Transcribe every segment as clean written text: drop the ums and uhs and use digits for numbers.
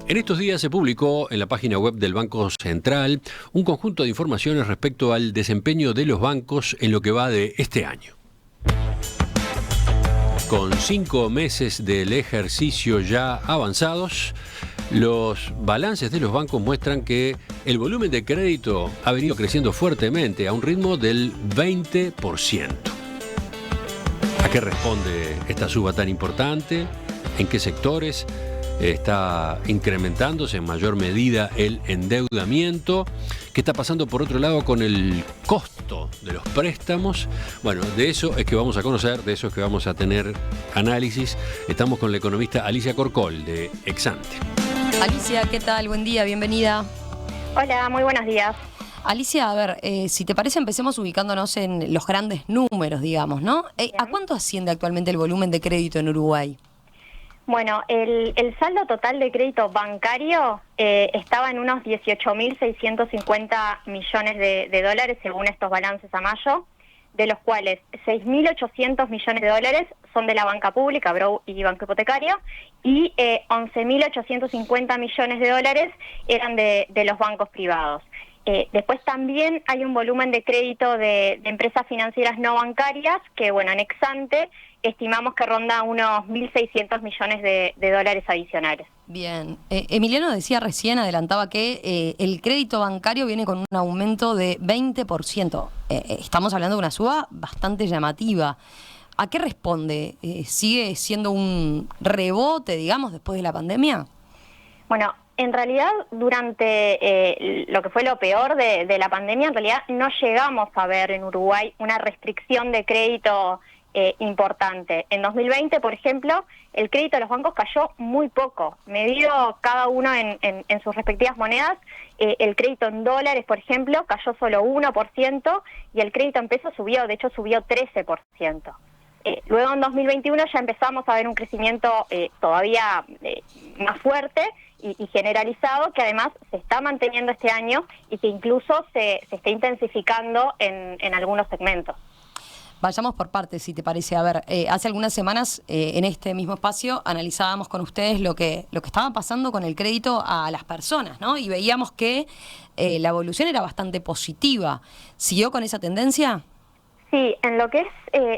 En estos días se publicó en la página web del Banco Central un conjunto de informaciones respecto al desempeño de los bancos en lo que va de este año. Con 5 meses del ejercicio ya avanzados, los balances de los bancos muestran que el volumen de crédito ha venido creciendo fuertemente a un ritmo del 20%. ¿A qué responde esta suba tan importante? ¿En qué sectores está incrementándose en mayor medida el endeudamiento? ¿Qué está pasando por otro lado con el costo de los préstamos? Bueno, de eso es que vamos a conocer, de eso es que vamos a tener análisis. Estamos con la economista Alicia Corcol de Exante. Alicia, ¿qué tal? Buen día, bienvenida. Hola, muy buenos días. Alicia, a ver, si te parece empecemos ubicándonos en los grandes números, digamos, ¿no? ¿A cuánto asciende actualmente el volumen de crédito en Uruguay? Bueno, el saldo total de crédito bancario estaba en unos 18.650 millones de dólares según estos balances a mayo, de los cuales 6.800 millones de dólares son de la banca pública, Brou y Banco Hipotecario, y 11.850 millones de dólares eran de los bancos privados. Después también hay un volumen de crédito de empresas financieras no bancarias que, bueno, en Exante estimamos que ronda unos 1.600 millones de dólares adicionales. Bien. Emiliano decía recién, adelantaba que el crédito bancario viene con un aumento de 20%. Estamos hablando de una suba bastante llamativa. ¿A qué responde? ¿Sigue siendo un rebote, digamos, después de la pandemia? Bueno, en realidad, durante lo que fue lo peor de la pandemia, en realidad no llegamos a ver en Uruguay una restricción de crédito importante. En 2020, por ejemplo, el crédito de los bancos cayó muy poco. Medido cada uno en sus respectivas monedas, el crédito en dólares, por ejemplo, cayó solo 1% y el crédito en pesos subió, de hecho subió 13%. Luego en 2021 ya empezamos a ver un crecimiento todavía más fuerte y generalizado, que además se está manteniendo este año y que incluso se está intensificando en algunos segmentos. Vayamos por partes, si te parece. A ver, hace algunas semanas en este mismo espacio analizábamos con ustedes lo que estaba pasando con el crédito a las personas, ¿no? Y veíamos que la evolución era bastante positiva. ¿Siguió con esa tendencia? Sí, en lo que es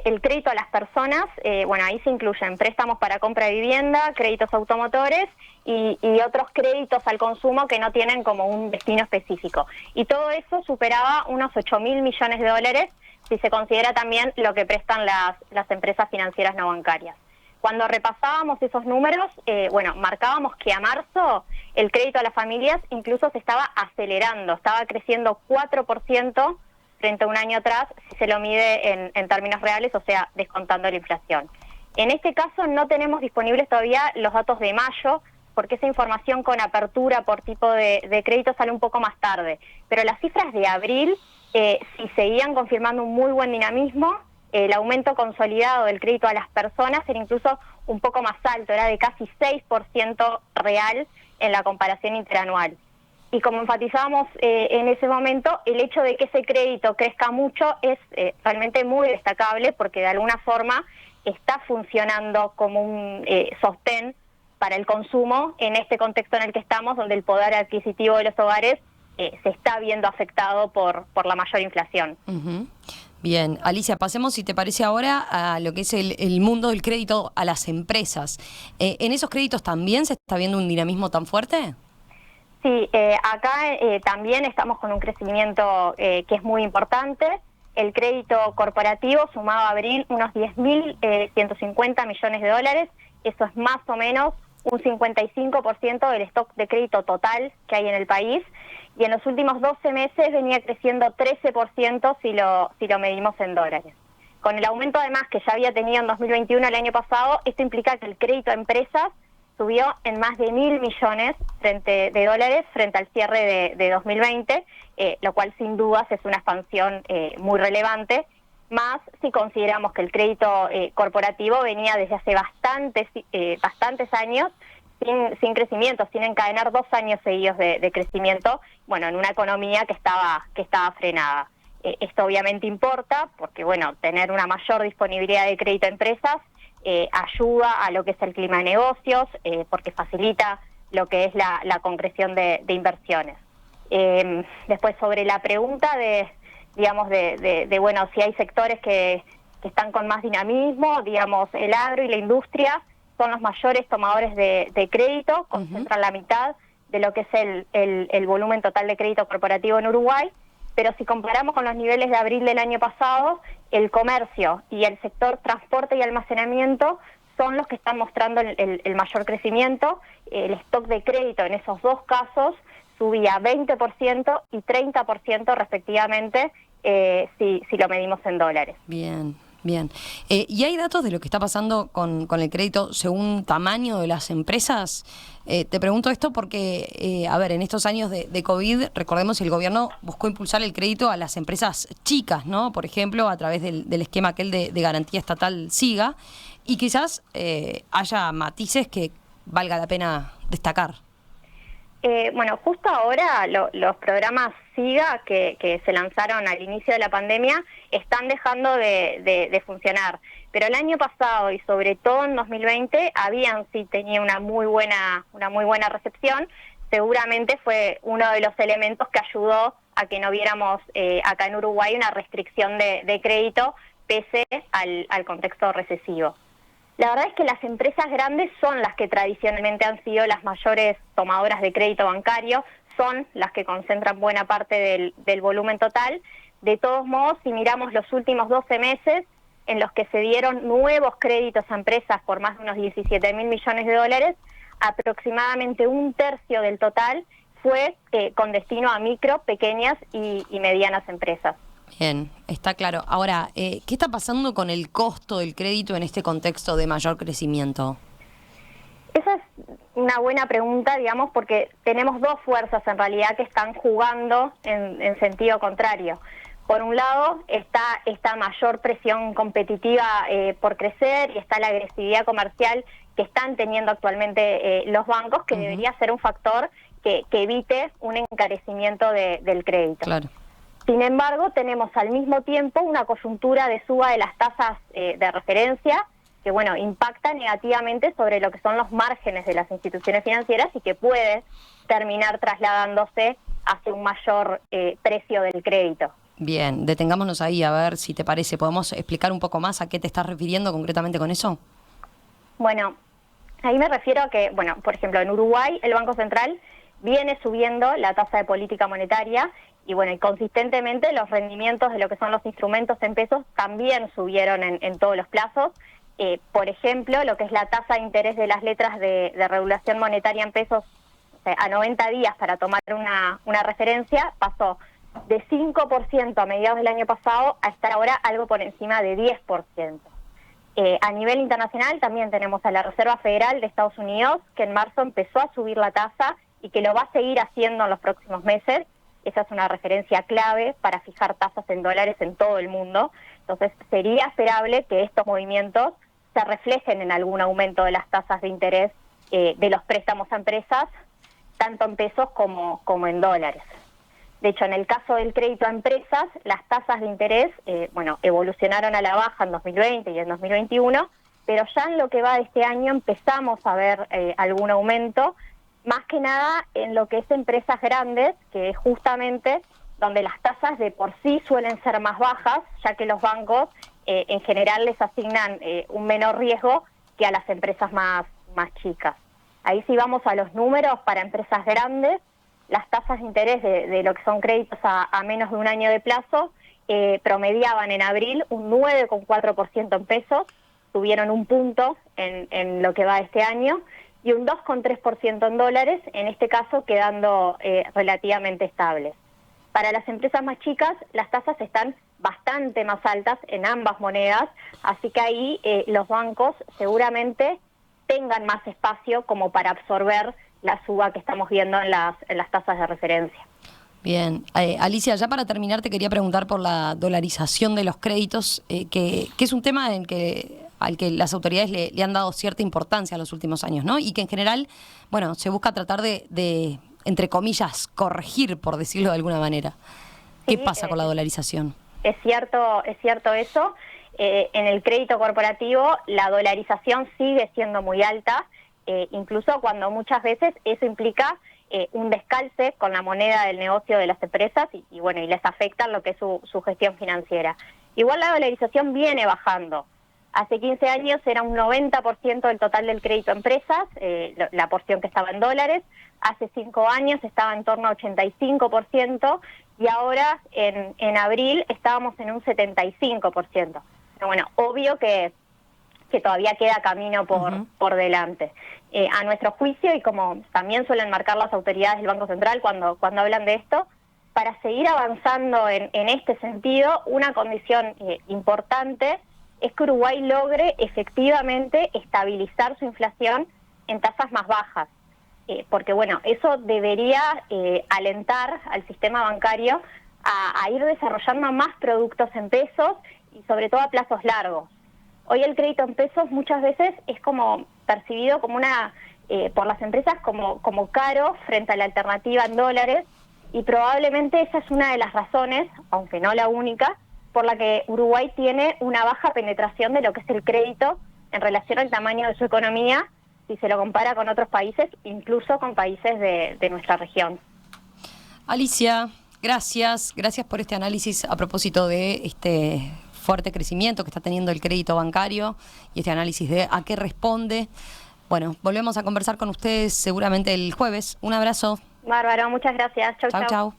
el crédito a las personas, bueno, ahí se incluyen préstamos para compra de vivienda, créditos automotores y otros créditos al consumo que no tienen como un destino específico. Y todo eso superaba unos 8.000 millones de dólares si se considera también lo que prestan las empresas financieras no bancarias. Cuando repasábamos esos números, bueno, marcábamos que a marzo el crédito a las familias incluso se estaba acelerando, estaba creciendo 4% frente a un año atrás, si se lo mide en términos reales, o sea, descontando la inflación. En este caso no tenemos disponibles todavía los datos de mayo, porque esa información con apertura por tipo de crédito sale un poco más tarde. Pero las cifras de abril sí seguían confirmando un muy buen dinamismo. El aumento consolidado del crédito a las personas era incluso un poco más alto, era de casi 6% real en la comparación interanual. Y como enfatizábamos en ese momento, el hecho de que ese crédito crezca mucho es realmente muy destacable porque de alguna forma está funcionando como un sostén para el consumo en este contexto en el que estamos, donde el poder adquisitivo de los hogares se está viendo afectado por la mayor inflación. Uh-huh. Bien, Alicia, pasemos, si te parece ahora, a lo que es el mundo del crédito a las empresas. ¿En esos créditos también se está viendo un dinamismo tan fuerte? Sí, acá también estamos con un crecimiento que es muy importante. El crédito corporativo sumaba a abril unos 10.150 millones de dólares. Eso es más o menos un 55% del stock de crédito total que hay en el país. Y en los últimos 12 meses venía creciendo 13% si lo medimos en dólares. Con el aumento además que ya había tenido en 2021 el año pasado, esto implica que el crédito a empresas subió en más de 1.000 millones de dólares frente al cierre de 2020, lo cual sin dudas es una expansión muy relevante, más si consideramos que el crédito corporativo venía desde hace bastantes años sin crecimiento, sin encadenar 2 años seguidos de crecimiento, bueno, en una economía que estaba frenada. Esto obviamente importa porque, bueno, tener una mayor disponibilidad de crédito a empresas ayuda a lo que es el clima de negocios, porque facilita lo que es la concreción de inversiones. Después, sobre la pregunta de bueno, si hay sectores que están con más dinamismo, digamos, el agro y la industria son los mayores tomadores de crédito, concentran la mitad de lo que es el volumen total de crédito corporativo en Uruguay, pero si comparamos con los niveles de abril del año pasado, el comercio y el sector transporte y almacenamiento son los que están mostrando el mayor crecimiento. El stock de crédito en esos dos casos subía 20% y 30% respectivamente, si lo medimos en dólares. Bien. Bien. ¿Y hay datos de lo que está pasando con el crédito según tamaño de las empresas? Te pregunto esto porque, a ver, en estos años de COVID, recordemos que el gobierno buscó impulsar el crédito a las empresas chicas, ¿no? Por ejemplo, a través del esquema aquel de garantía estatal SIGA, y quizás haya matices que valga la pena destacar. Bueno, justo ahora los programas SIGA que se lanzaron al inicio de la pandemia están dejando de funcionar, pero el año pasado y sobre todo en 2020 tenía una muy buena recepción. Seguramente fue uno de los elementos que ayudó a que no viéramos acá en Uruguay una restricción de crédito pese al contexto recesivo. La verdad es que las empresas grandes son las que tradicionalmente han sido las mayores tomadoras de crédito bancario, son las que concentran buena parte del volumen total. De todos modos, si miramos los últimos 12 meses, en los que se dieron nuevos créditos a empresas por más de unos 17.000 millones de dólares, aproximadamente un tercio del total fue con destino a micro, pequeñas y medianas empresas. Bien, está claro. Ahora, ¿qué está pasando con el costo del crédito en este contexto de mayor crecimiento? Esa es una buena pregunta, digamos, porque tenemos dos fuerzas en realidad que están jugando en sentido contrario. Por un lado está esta mayor presión competitiva por crecer y está la agresividad comercial que están teniendo actualmente los bancos, que debería ser un factor que evite un encarecimiento del crédito. Claro. Sin embargo, tenemos al mismo tiempo una coyuntura de suba de las tasas de referencia que, bueno, impacta negativamente sobre lo que son los márgenes de las instituciones financieras y que puede terminar trasladándose hacia un mayor precio del crédito. Bien, detengámonos ahí a ver si te parece. ¿Podemos explicar un poco más a qué te estás refiriendo concretamente con eso? Bueno, ahí me refiero a que, bueno, por ejemplo, en Uruguay el Banco Central viene subiendo la tasa de política monetaria y bueno, y consistentemente los rendimientos de lo que son los instrumentos en pesos también subieron en todos los plazos. Por ejemplo, lo que es la tasa de interés de las letras de regulación monetaria en pesos a 90 días para tomar una referencia, pasó de 5% a mediados del año pasado a estar ahora algo por encima de 10%. A nivel internacional también tenemos a la Reserva Federal de Estados Unidos, que en marzo empezó a subir la tasa y que lo va a seguir haciendo en los próximos meses. Esa es una referencia clave para fijar tasas en dólares en todo el mundo. Entonces, sería esperable que estos movimientos se reflejen en algún aumento de las tasas de interés de los préstamos a empresas, tanto en pesos como en dólares. De hecho, en el caso del crédito a empresas, las tasas de interés, evolucionaron a la baja en 2020 y en 2021, pero ya en lo que va de este año empezamos a ver algún aumento, más que nada en lo que es empresas grandes, que es justamente donde las tasas de por sí suelen ser más bajas, ya que los bancos en general les asignan un menor riesgo que a las empresas más chicas. Ahí sí vamos a los números para empresas grandes, las tasas de interés de lo que son créditos a menos de un año de plazo promediaban en abril un 9,4% en pesos, subieron un punto en lo que va de este año, y un 2,3% en dólares, en este caso quedando relativamente estables. Para las empresas más chicas, las tasas están bastante más altas en ambas monedas, así que ahí los bancos seguramente tengan más espacio como para absorber la suba que estamos viendo en las tasas de referencia. Bien. Alicia, ya para terminar te quería preguntar por la dolarización de los créditos, que es un tema al que las autoridades le han dado cierta importancia en los últimos años, ¿no? Y que en general, bueno, se busca tratar de entre comillas, corregir, por decirlo de alguna manera. ¿Qué pasa con la dolarización? Es cierto eso. En el crédito corporativo la dolarización sigue siendo muy alta. incluso cuando muchas veces eso implica un descalce con la moneda del negocio de las empresas y bueno, y les afecta lo que es su gestión financiera. Igual la dolarización viene bajando. Hace 15 años era un 90% del total del crédito a empresas, la porción que estaba en dólares. Hace 5 años estaba en torno a 85% y ahora en abril estábamos en un 75%. Pero bueno, obvio que todavía queda camino por delante. A nuestro juicio, y como también suelen marcar las autoridades del Banco Central cuando hablan de esto, para seguir avanzando en este sentido, una condición importante es que Uruguay logre efectivamente estabilizar su inflación en tasas más bajas. Porque bueno, eso debería alentar al sistema bancario a ir desarrollando más productos en pesos y sobre todo a plazos largos. Hoy el crédito en pesos muchas veces es como percibido como por las empresas como caro frente a la alternativa en dólares, y probablemente esa es una de las razones, aunque no la única, por la que Uruguay tiene una baja penetración de lo que es el crédito en relación al tamaño de su economía, si se lo compara con otros países, incluso con países de nuestra región. Alicia, gracias por este análisis a propósito de este fuerte crecimiento que está teniendo el crédito bancario y este análisis de a qué responde. Bueno, volvemos a conversar con ustedes seguramente el jueves. Un abrazo. Bárbaro, muchas gracias. Chau, chau. Chau.